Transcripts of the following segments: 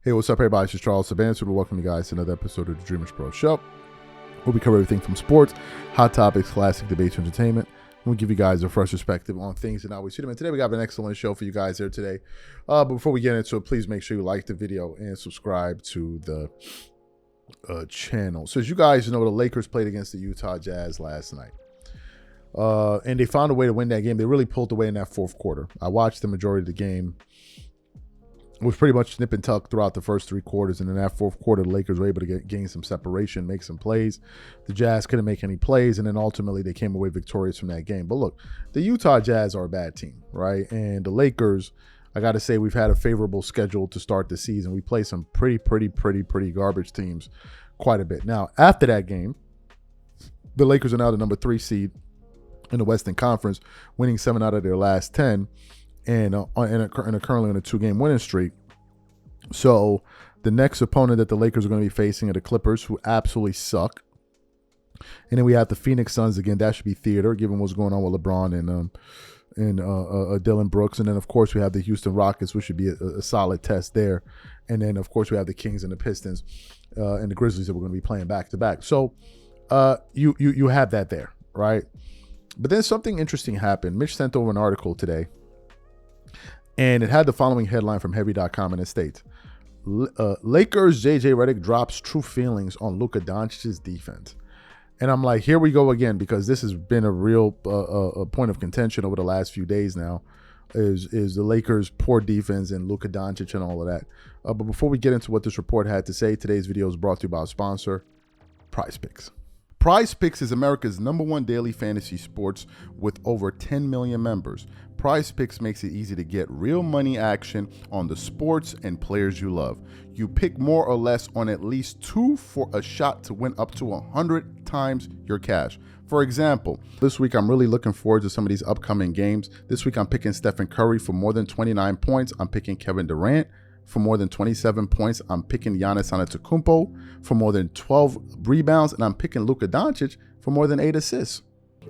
Hey, what's up, everybody? It's just Charles Sabansu. Welcome you guys to another episode of the DREAMERSPRO show, where we cover everything from sports, hot topics, classic debates, entertainment, and we give you guys a fresh perspective on things and how we see them. And today we got an excellent show for you guys here today. But before we get into it, please make sure you like the video and subscribe to the channel. So as you guys know, the Lakers played against the Utah Jazz last night. And they found a way to win that game. They really pulled away in that fourth quarter. I watched the majority of the game. It was pretty much nip and tuck throughout the first three quarters. And in that fourth quarter, the Lakers were able to gain some separation, make some plays. The Jazz couldn't make any plays. And then ultimately they came away victorious from that game. But look, the Utah Jazz are a bad team, right? And the Lakers, I got to say, we've had a favorable schedule to start the season. We play some pretty garbage teams quite a bit. Now, after that game, the Lakers are now the number 3 seed in the Western Conference, winning 7 out of their last 10. And are currently on a 2-game winning streak. So the next opponent that the Lakers are going to be facing are the Clippers, who absolutely suck. And then we have the Phoenix Suns again. That should be theater, given what's going on with LeBron and Dillon Brooks. And then, of course, we have the Houston Rockets, which should be a solid test there. And then, of course, we have the Kings and the Pistons and the Grizzlies that we're going to be playing back-to-back. So you have that there, right? But then something interesting happened. Mitch sent over an article today. And it had the following headline from Heavy.com, and it states, Lakers JJ Redick drops true feelings on Luka Doncic's defense. And I'm like, here we go again, because this has been a real point of contention over the last few days now, is the Lakers' poor defense and Luka Doncic and all of that. But before we get into what this report had to say, today's video is brought to you by our sponsor, Prize Picks. Prize Picks is America's #1 daily fantasy sports with over 10 million members. Prize Picks makes it easy to get real money action on the sports and players you love. You pick more or less on at least 2 for a shot to win up to 100 times your cash. For example, this week I'm really looking forward to some of these upcoming games. This week I'm picking Stephen Curry for more than 29 points. I'm picking Kevin Durant for more than 27 points. I'm picking Giannis Antetokounmpo for more than 12 rebounds. And I'm picking Luka Doncic for more than 8 assists.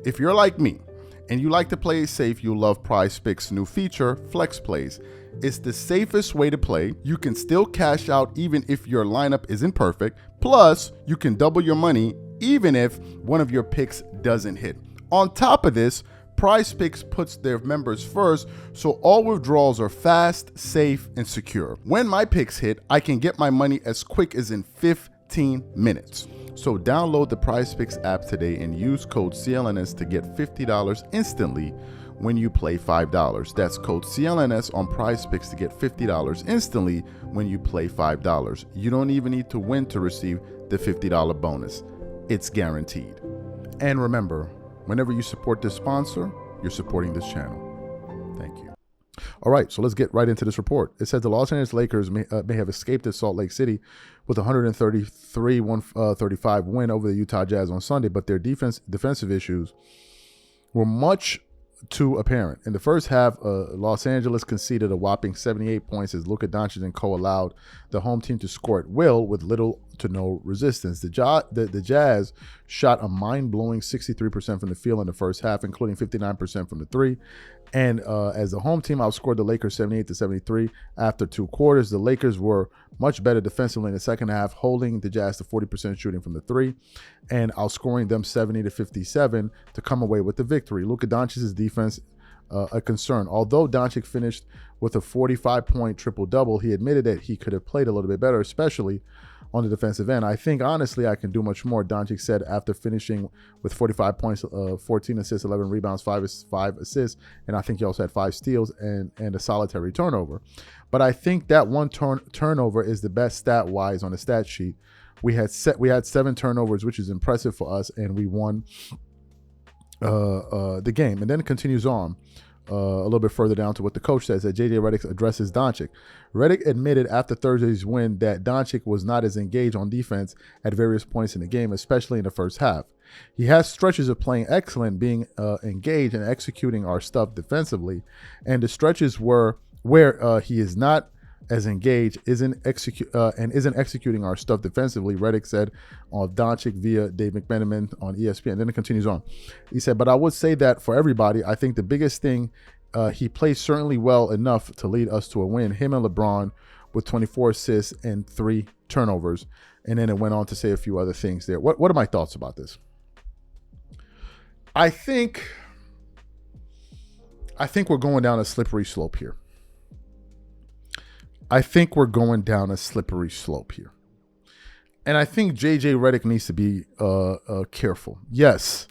If you're like me and you like to play it safe, you'll love Prize Picks' new feature, Flex Plays. It's the safest way to play. You can still cash out even if your lineup isn't perfect. Plus, you can double your money even if one of your picks doesn't hit. On top of this, Prize Picks puts their members first, so all withdrawals are fast, safe, and secure. When my picks hit, I can get my money as quick as in 15 minutes. So download the Prize Picks app today and use code CLNS to get $50 instantly when you play $5. That's code CLNS on Prize Picks to get $50 instantly when you play $5. You don't even need to win to receive the $50 bonus. It's guaranteed. And remember, whenever you support this sponsor, you're supporting this channel. Thank you. All right, so let's get right into this report. It said the Los Angeles Lakers may have escaped at Salt Lake City with a 133-135 win over the Utah Jazz on Sunday, but their defensive issues were much too apparent. In the first half, Los Angeles conceded a whopping 78 points as Luka Doncic and co allowed the home team to score at will with little to no resistance. The Jazz shot a mind-blowing 63% from the field in the first half, including 59% from the three. And as the home team outscored the Lakers 78-73 after 2 quarters, the Lakers were much better defensively in the second half, holding the Jazz to 40% shooting from the three and outscoring them 70-57 to come away with the victory. Luka Doncic's defense a concern. Although Doncic finished with a 45-point triple-double, he admitted that he could have played a little bit better, especially on the defensive end. I think, honestly, I can do much more, Doncic said after finishing with 45 points, 14 assists, 11 rebounds, 5 assists, and I think he also had 5 steals and a solitary turnover. But I think that one turnover is the best stat-wise on the stat sheet. We had 7 turnovers, which is impressive for us, and we won the game. And then it continues on a little bit further down to what the coach says, that JJ Redick addresses Doncic. Redick admitted after Thursday's win that Doncic was not as engaged on defense at various points in the game, especially in the first half. He has stretches of playing excellent, being engaged and executing our stuff defensively, and the stretches where he is not as engaged isn't executing our stuff defensively, Redick said on Doncic via Dave McMenamin on ESPN. And then it continues on. He said, but I would say that for everybody, I think the biggest thing, he plays certainly well enough to lead us to a win. Him and LeBron with 24 assists and 3 turnovers. And then it went on to say a few other things there. What are my thoughts about this? I think we're going down a slippery slope here. And I think JJ Redick needs to be careful. Yes,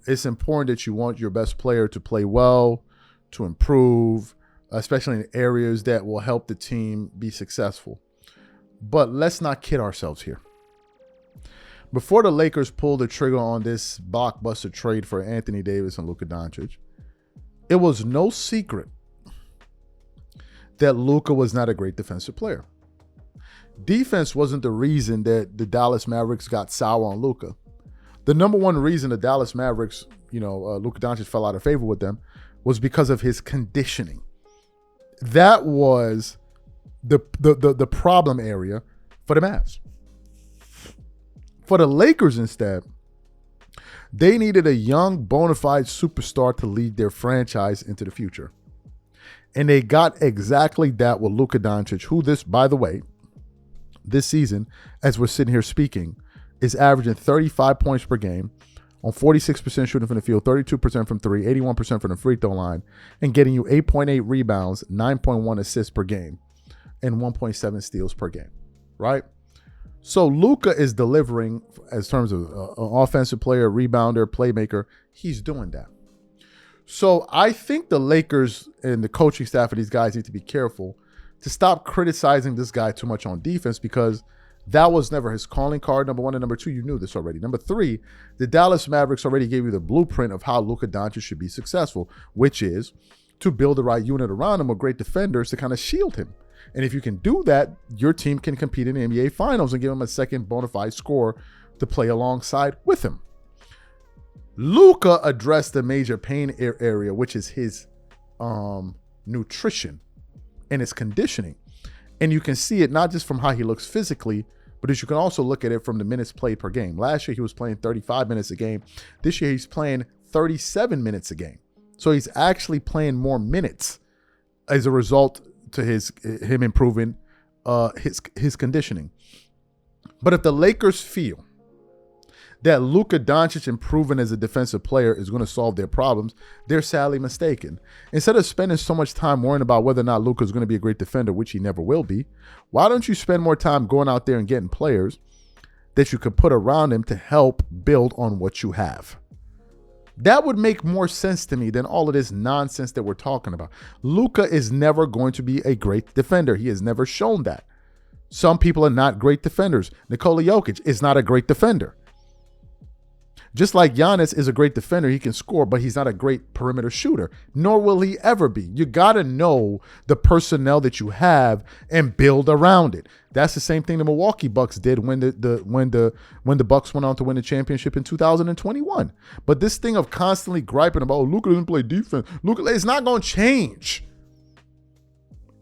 it's important that you want your best player to play well, to improve, especially in areas that will help the team be successful. But let's not kid ourselves here. Before the Lakers pulled the trigger on this blockbuster trade for Anthony Davis and Luka Doncic, it was no secret that Luka was not a great defensive player. Defense wasn't the reason that the Dallas Mavericks got sour on Luka. The number one reason the Dallas Mavericks, Luka Doncic fell out of favor with them was because of his conditioning. That was the problem area for the Mavs. For the Lakers instead, they needed a young, bona fide superstar to lead their franchise into the future. And they got exactly that with Luka Doncic, who by the way, this season, as we're sitting here speaking, is averaging 35 points per game on 46% shooting from the field, 32% from three, 81% from the free throw line, and getting you 8.8 rebounds, 9.1 assists per game, and 1.7 steals per game, right? So Luka is delivering as terms of an offensive player, rebounder, playmaker. He's doing that. So I think the Lakers and the coaching staff of these guys need to be careful to stop criticizing this guy too much on defense, because that was never his calling card, number one. And number two, you knew this already. Number three, the Dallas Mavericks already gave you the blueprint of how Luka Doncic should be successful, which is to build the right unit around him with great defenders to kind of shield him. And if you can do that, your team can compete in the NBA Finals and give him a second bona fide scorer to play alongside with him. Luka addressed the major pain area, which is his nutrition and his conditioning. And you can see it not just from how he looks physically, but as you can also look at it from the minutes played per game. Last year, he was playing 35 minutes a game. This year, he's playing 37 minutes a game. So he's actually playing more minutes as a result to him improving his conditioning. But if the Lakers feel that Luka Doncic improving as a defensive player is going to solve their problems, they're sadly mistaken. Instead of spending so much time worrying about whether or not Luka is going to be a great defender, which he never will be, why don't you spend more time going out there and getting players that you could put around him to help build on what you have? That would make more sense to me than all of this nonsense that we're talking about. Luka is never going to be a great defender. He has never shown that. Some people are not great defenders. Nikola Jokic is not a great defender. Just like Giannis is a great defender, he can score, but he's not a great perimeter shooter, nor will he ever be. You got to know the personnel that you have and build around it. That's the same thing the Milwaukee Bucks did when the Bucks went on to win the championship in 2021. But this thing of constantly griping about, oh, Luka doesn't play defense, Luka, it's not going to change.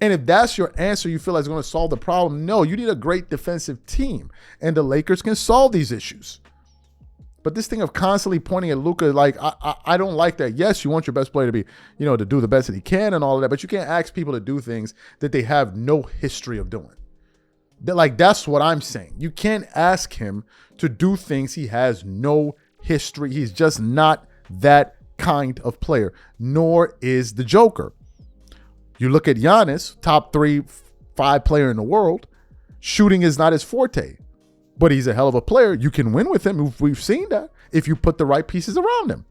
And if that's your answer, you feel like it's going to solve the problem. No, you need a great defensive team, and the Lakers can solve these issues. But this thing of constantly pointing at Luka, like, I don't like that. Yes, you want your best player to be, to do the best that he can and all of that, but you can't ask people to do things that they have no history of doing. That's what I'm saying. You can't ask him to do things he has no history. He's just not that kind of player, nor is the Joker. You look at Giannis, top 3-5 player in the world. Shooting is not his forte. But he's a hell of a player. You can win with him. We've seen that if you put the right pieces around him.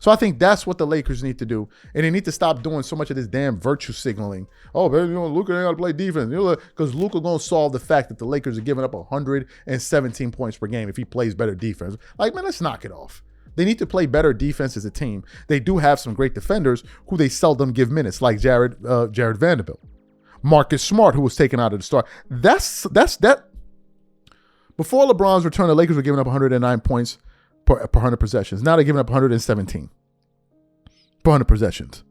So I think that's what the Lakers need to do. And they need to stop doing so much of this damn virtue signaling. Oh, baby, Luka ain't got to play defense. Because Luka going to solve the fact that the Lakers are giving up 117 points per game if he plays better defense. Man, let's knock it off. They need to play better defense as a team. They do have some great defenders who they seldom give minutes, like Jared Vanderbilt. Marcus Smart, who was taken out of the start. That's that. Before LeBron's return, the Lakers were giving up 109 points per 100 possessions. Now they're giving up 117 per 100 possessions.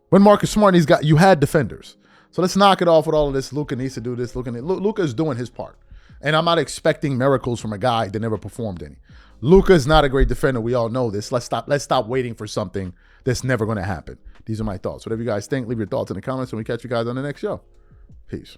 When Marcus Smart, you had defenders. So let's knock it off with all of this. Luka needs to do this. Luka is doing his part. And I'm not expecting miracles from a guy that never performed any. Luka is not a great defender. We all know this. Let's stop waiting for something that's never going to happen. These are my thoughts. Whatever you guys think, leave your thoughts in the comments, and we catch you guys on the next show. Peace.